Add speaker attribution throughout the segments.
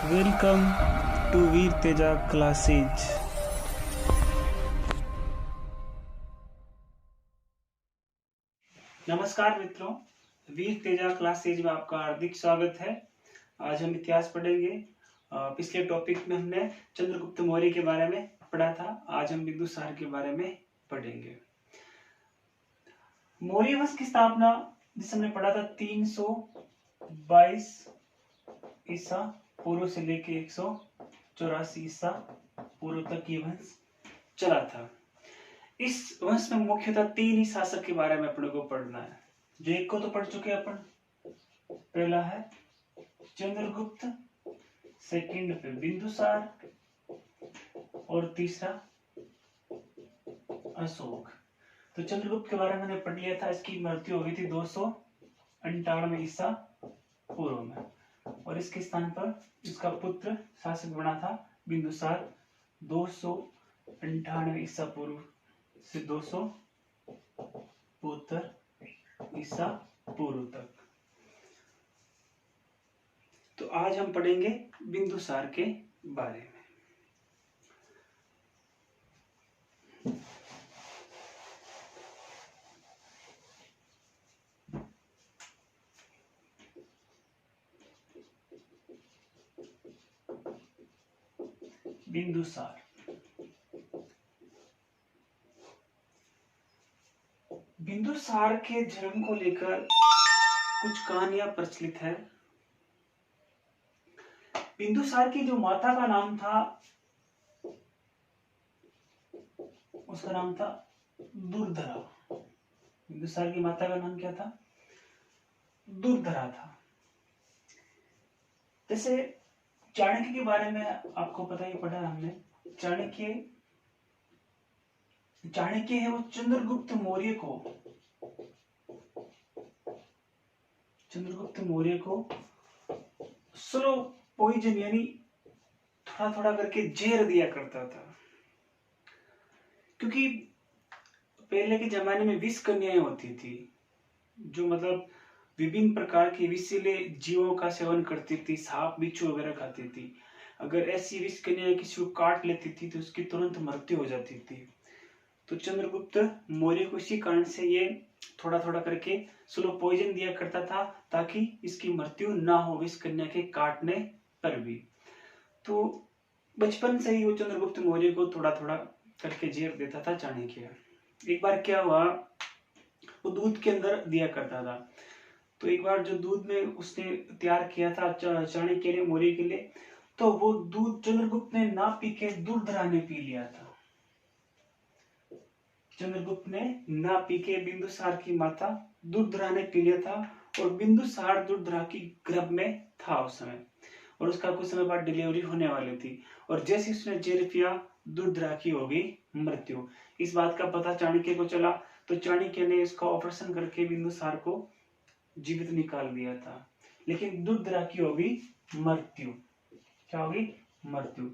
Speaker 1: Welcome to Veer Teja classes. नमस्कार मित्रों, वीर Teja classes में आपका हार्दिक स्वागत है। आज हम इतिहास पढ़ेंगे। पिछले टॉपिक में हमने चंद्रगुप्त मौर्य के बारे में पढ़ा था। आज हम बिंदुसार के बारे में पढ़ेंगे। मौर्य वंश की स्थापना जिसे हमने पढ़ा था 322 ईसा पूर्व से लेके 184 ईसा पूर्व तक ये वंश चला था। इस वंश में मुख्यतः 3 ही शासक के बारे में अपने को पढ़ना है। जो एक को तो पढ़ चुके हैं अपन। पहला है चंद्रगुप्त, सेकंड पे बिंदुसार और तीसरा अशोक। तो चंद्रगुप्त के बारे में मैंने पढ़ लिया था। इसकी मृत्यु हो गई थी 298 ईसा पूर्व में, और इसके स्थान पर इसका पुत्र शासक बना था बिंदुसार 298 ईसा पूर्व से 272 ईसा पूर्व तक। तो आज हम पढ़ेंगे बिंदुसार के बारे में। बिंदुसार बिंदुसार के जन्म को लेकर कुछ कहानियां प्रचलित है। बिंदुसार की जो माता का नाम था उसका नाम था दुर्धरा। बिंदुसार की माता का नाम क्या था? दुर्धरा था। जैसे चाणक्य के बारे में आपको पता ही पढ़ा हमने। चाणक्य है वो चंद्रगुप्त मौर्य को स्लो पॉइजन यानी थोड़ा थोड़ा करके जहर दिया करता था। क्योंकि पहले के जमाने में विष कन्याएं होती थी, जो मतलब विभिन्न प्रकार के विषैले जीवों का सेवन करती थी, सांप बिच्छू वगैरह खाती थी। अगर ऐसी विष कन्याएं किसी को काट लेती थी तो उसकी तुरंत मृत्यु हो जाती थी। तो चंद्रगुप्त मौर्य को इसी कारण से ये थोड़ा थोड़ा करके स्लो पॉइजन दिया करता था, ताकि इसकी मृत्यु ना हो विष कन्या के काटने पर भी। तो बचपन से ही वो चंद्रगुप्त मौर्य को थोड़ा थोड़ा करके जहर देता था चाणक्य। एक बार क्या हुआ, वो दूध के अंदर दिया करता था। तो एक बार जो दूध में उसने तैयार किया था चाणक्य ने मौर्य के लिए, तो वो दूध चंद्रगुप्त ने ना पी के दुर्धरा ने पी लिया था। चंद्रगुप्त ने ना पी के बिंदुसार की माता दुर्धरा ने पी लिया था, और बिंदुसार दुर्धरा की गर्भ में था उस समय, और उसका कुछ समय बाद डिलीवरी होने वाली थी। और जैसे उसने जहर पिया, दुर्धरा की हो गई मृत्यु। इस बात का पता चाणक्य को चला, तो चाणक्य ने इसका ऑपरेशन करके बिंदुसार को जीवित निकाल दिया था। लेकिन दुर्धरा की हो गई मृत्यु। क्या हो गई? मृत्यु।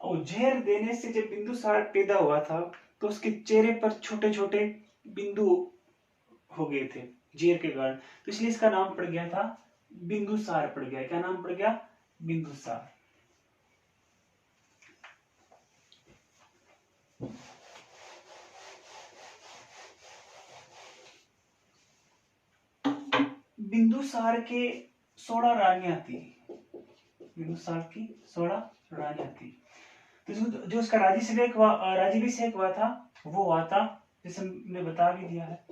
Speaker 1: और जहर देने से जब बिंदुसार पैदा हुआ था, तो उसके चेहरे पर छोटे छोटे बिंदु हो गए थे जहर के कारण। तो इसलिए इसका नाम पड़ गया था बिंदुसार पड़ गया। क्या नाम पड़ गया? बिंदुसार। बिंदुसार के 16 रानियां थी। बिंदुसार की 16 रानियां थी। तो जो उसका राज्याभिषेक हुआ था, वो हुआ था, जैसे हमने बता भी दिया है,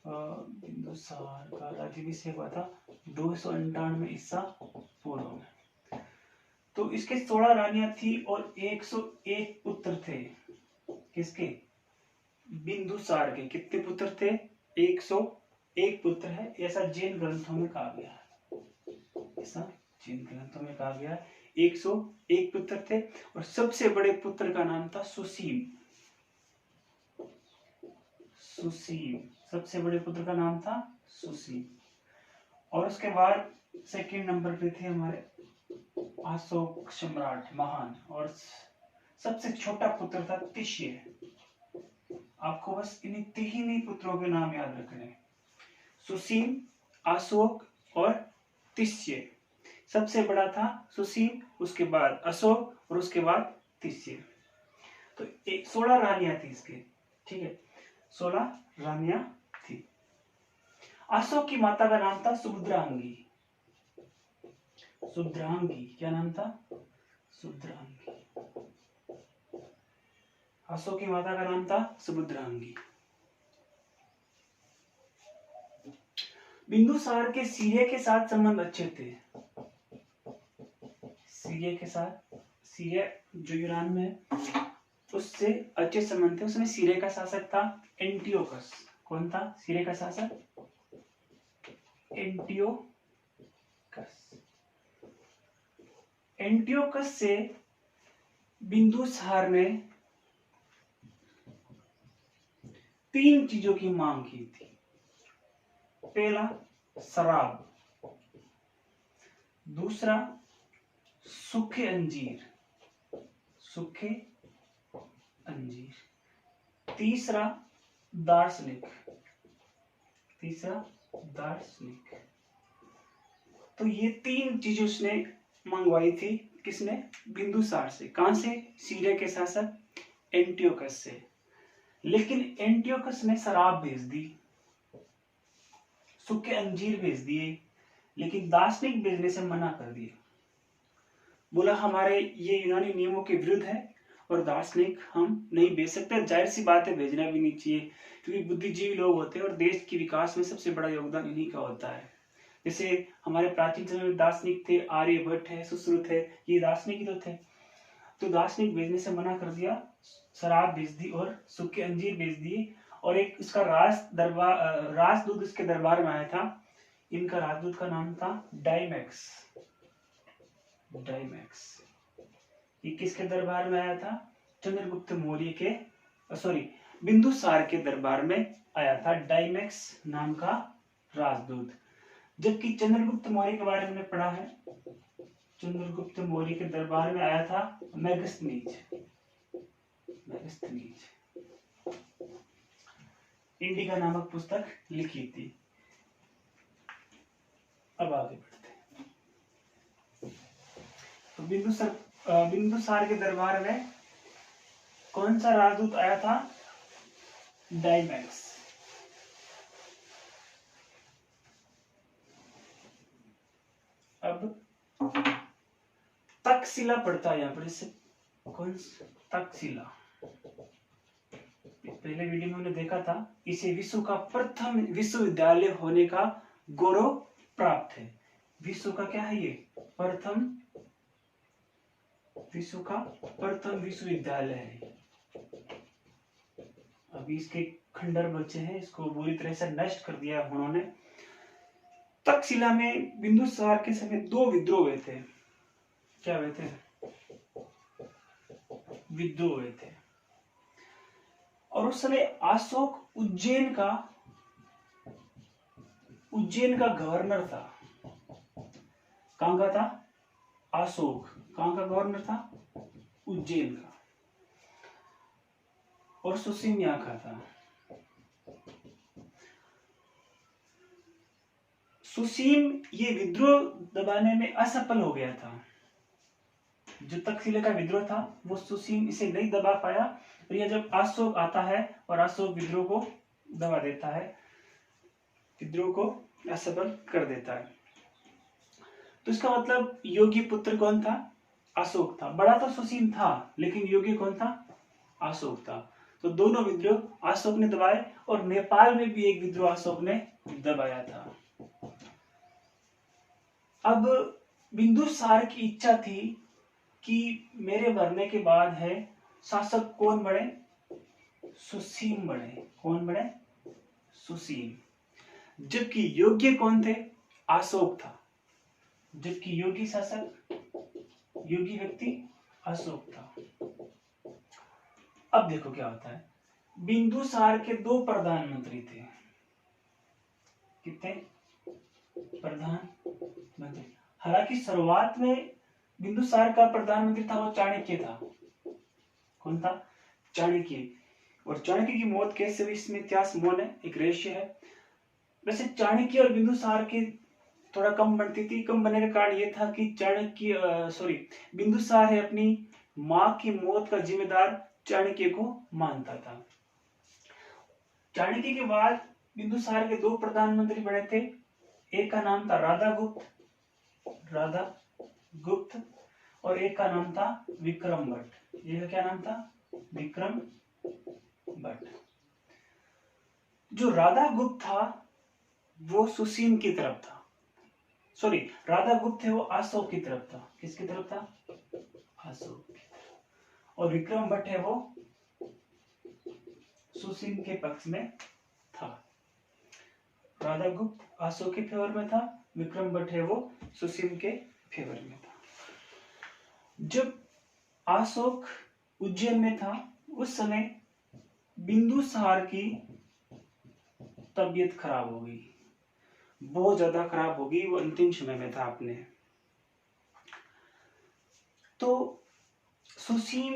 Speaker 1: बिंदुसार का राज्याभिषेक हुआ था 298 ईसा पूर्व में। तो इसके 16 रानियां थी और 101 पुत्र थे। किसके? बिंदुसार के। कितने पुत्र थे? 101 पुत्र है, ऐसा जैन ग्रंथों में कहा गया है। ऐसा जैन ग्रंथों में कहा गया है 101 पुत्र थे। और सबसे बड़े पुत्र का नाम था सुसीम। सबसे बड़े पुत्र का नाम था सुसीम। और उसके बाद सेकंड नंबर पे थे हमारे अशोक सम्राट महान, और सबसे छोटा पुत्र था तिष्य। आपको बस इन 3 ही पुत्रों के नाम याद रखने: सुसीम, अशोक और तिष्य। सबसे बड़ा था सुसीम, उसके बाद अशोक और उसके बाद तिस्सिर। तो 16 रानियां थी इसके, ठीक है, 16 रानियां थी। अशोक की माता का नाम था सुभद्रांगी। सुभद्रांगी, क्या नाम था? सुभद्रांगी। अशोक की माता का नाम था सुभद्रांगी। बिंदुसार के सीरिया के साथ संबंध अच्छे थे। सीरिया के साथ, सीरिया जो यूनान में है, उससे अच्छे संबंध थे। उसमें सीरिया का शासक था एंटियोकस। कौन था सीरिया का शासक? एंटियोकस। एंटियोकस से बिंदुसार ने 3 चीजों की मांग की थी। पहला शराब, दूसरा सूखे अंजीर, सूखे अंजीर, तीसरा दार्शनिक, तीसरा दार्शनिक। तो ये 3 चीजें उसने मंगवाई थी। किसने? बिंदुसार से। कहां से? सीरिया के शासक एंटियोकस से। लेकिन एंटियोकस ने शराब भेज दी, सूखे अंजीर भेज दिए, लेकिन दार्शनिक भेजने से मना कर दिया। बोला हमारे ये यूनानी नियमों के विरुद्ध है और दार्शनिक हम नहीं भेज सकते। जाहिर सी बात है, भेजना भी नहीं चाहिए, क्योंकि बुद्धिजीवी लोग होते हैं और देश के विकास में सबसे बड़ा योगदान इन्हीं का होता है। जैसे हमारे प्राचीन समय में दार्शनिक थे, आर्यभट्ट है, सुश्रुत है, ये दार्शनिक ही तो थे। तो दार्शनिक भेजने से मना कर दिया, शराब भेज दी और सूखे अंजीर भेज दिए। और एक इसका राजदूत इसके दरबार में आया था। इनका राजदूत का नाम था डाइमैक्स। डाइमैक्स ये किसके दरबार में आया था? चंद्रगुप्त मौर्य के, सॉरी, बिंदुसार के दरबार में आया था डाइमैक्स नाम का राजदूत। जबकि चंद्रगुप्त मौर्य के बारे में हमने पढ़ा है, चंद्रगुप्त मौर्य के दरबार में आया था मेगस्थनीज। मेगस्थनीज इंडिका नामक पुस्तक लिखी थी। अब आगे बढ़ते हैं। तो बिंदुसार के दरबार में कौन सा राजदूत आया था? डाइमैक्स। अब तक्षशिला पड़ता है यहाँ पर, इससे कौन तक्षशिला, पहले वीडियो में हमने देखा था। इसे विश्व का प्रथम विश्वविद्यालय होने का गौरव प्राप्त है। विश्व का क्या है? ये प्रथम, विश्व का प्रथम विश्वविद्यालय है। अभी इसके खंडर बचे हैं, इसको बुरी तरह से नष्ट कर दिया उन्होंने। तक्षशिला में बिंदुसार के समय 2 विद्रोह हुए थे। क्या हुए थे? विद्रोह हुए थे। और उस समय अशोक उज्जैन का गवर्नर था। कहां का था? अशोक कहां का गवर्नर था? उज्जैन का। और सुसीम यहाँ का था। सुसीम ये विद्रोह दबाने में असफल हो गया था। जो तक्षशिला का विद्रोह था वो सुसीम इसे नहीं दबा पाया। और यह जब अशोक आता है और अशोक विद्रोह को दबा देता है, विद्रोह को असफल कर देता है। तो इसका मतलब योगी पुत्र कौन था? अशोक था। बड़ा तो सुसीम था, लेकिन योगी कौन था? अशोक था। तो दोनों विद्रोह अशोक ने दबाए। और नेपाल में भी एक विद्रोह अशोक ने दबाया था। अब बिंदुसार की इच्छा थी कि मेरे मरने के बाद है शासक कौन बने? सुसीम बने। कौन बने? सुसीम। जबकि योग्य कौन थे? अशोक था। जबकि योगी शासक, योगी व्यक्ति अशोक था। अब देखो क्या होता है। बिंदुसार के 2 प्रधानमंत्री थे। कितने प्रधानमंत्री? हालांकि शुरुआत में बिंदुसार का प्रधानमंत्री था वो चाणक्य था। कौन था? चाणक्य। और चाणक्य की मौत कैसे हुई इसमें इतिहास मौन है, एक रहस्य है। वैसे चाणक्य और बिंदुसार के थोड़ा कम बनती थी। कम बनने का कारण ये था कि बिंदुसार है अपनी माँ की मौत का जिम्मेदार चाणक्य को मानता था। चाणक्य के बाद बिंदुसार के दो प्रधानमंत्री बने थे। एक का नाम था राधा गुप्त और एक का नाम था विक्रम भट्ट। यह क्या नाम था? विक्रम भट्ट। जो राधा गुप्त था वो सुसीम की तरफ था। सॉरी, राधा गुप्त है वो अशोक की तरफ था। किसकी तरफ था? अशोक की तरफ। और विक्रम भट्ट है वो सुसीम के पक्ष में था। राधा गुप्त अशोक के फेवर में था, विक्रम भट्ट है वो सुसीम के फेवर में था। जब अशोक उज्जैन में था उस समय बिंदुसार की तबीयत खराब हो गई, बहुत ज्यादा खराब हो गई। वो अंतिम समय में था अपने। तो सुसीम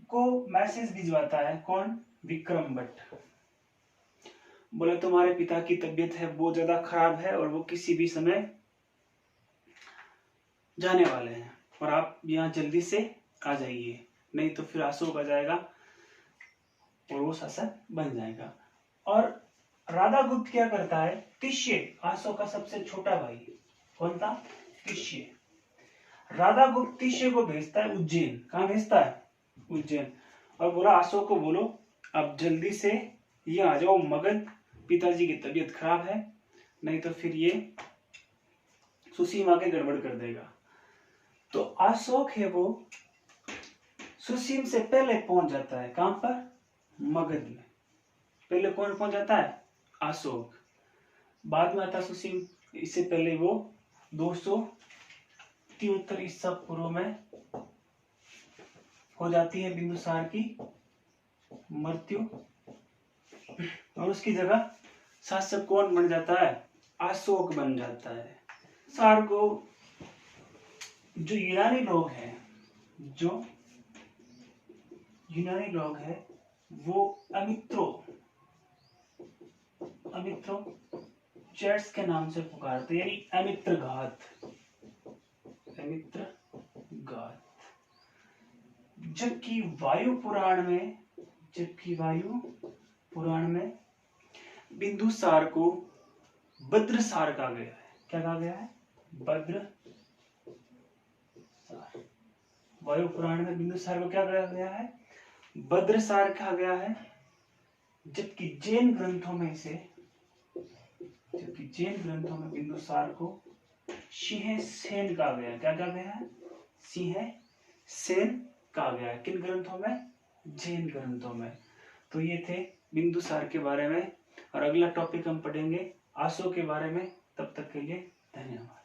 Speaker 1: को मैसेज भिजवाता है कौन? विक्रम भट्ट। बोले तुम्हारे पिता की तबीयत है बहुत ज्यादा खराब है और वो किसी भी समय जाने वाले हैं और आप यहाँ जल्दी से आ जाइए, नहीं तो फिर अशोक आ जाएगा और वो शासक बन जाएगा। और राधा गुप्त क्या करता है? तिष्य, अशोक का सबसे छोटा भाई कौन था? तिष्य। राधा गुप्त तिष्य को भेजता है उज्जैन। कहाँ भेजता है? उज्जैन। और बोला अशोक को बोलो अब जल्दी से ये आ जाओ मगध, पिताजी की तबीयत खराब है, नहीं तो फिर ये सुसीम आके गड़बड़ कर देगा। तो अशोक है वो सुसीम से पहले पहुंच जाता है। कहां पर? मगध में। पहले कौन पहुंच जाता है? अशोक। बाद में आता सुसीम। इससे पहले वो 273 ईसा पूर्व में हो जाती है बिंदुसार की मृत्यु और उसकी जगह शासक कौन बन जाता है? अशोक बन जाता है। सार को जो यूनानी लोग हैं वो अमित्रो चैट्स के नाम से पुकारते, यानी अमित्रघात। जबकि वायु पुराण में बिंदुसार को भद्रसार कहा गया है। क्या कहा गया है? भद्रसार। वायु पुराण में बिंदुसार को क्या कहा गया है? भद्रसार कहा गया है। जबकि जैन ग्रंथों में बिंदुसार को सिंहसेन कहा गया है। क्या कहा गया है? सिंहसेन कहा गया है। किन ग्रंथों में? जैन ग्रंथों में। तो ये थे बिंदुसार के बारे में और अगला टॉपिक हम पढ़ेंगे अशोक के बारे में। तब तक के लिए धन्यवाद।